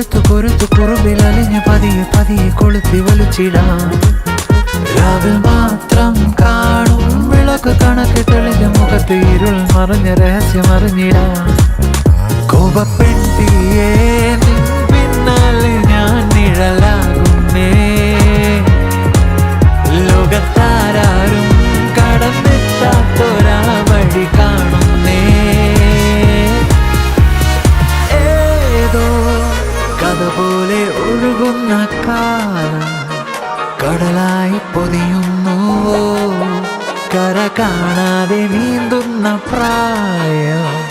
കൊരുത്തു കൊരുത്തു കുറുമ്പിലലിഞ്ഞ് പതിയെ പതിയെ കൊളുത്തി വലിച്ചിടാം. രാവിൽ മാത്രം കാണും വിളക്ക് കണക്ക് തെളിഞ്ഞ മുഖത്ത് ഇരുൾ മറിഞ്ഞ രഹസ്യം അറിഞ്ഞിടാം. കോപപ്പെട്ടിയേ നിൻ പിന്നാലെ ഞാൻ നിഴലാകുന്നേ. ലോകത്താരും കടന്നെത്താത്തൊരാ വഴി കാണുന്നേ. ഏതോ കഥ പോലെ ഒഴുകുന്ന കാലം കടലായി പൊതിയുന്നു. കര കാണാതെ നീന്തുന്ന പ്രായം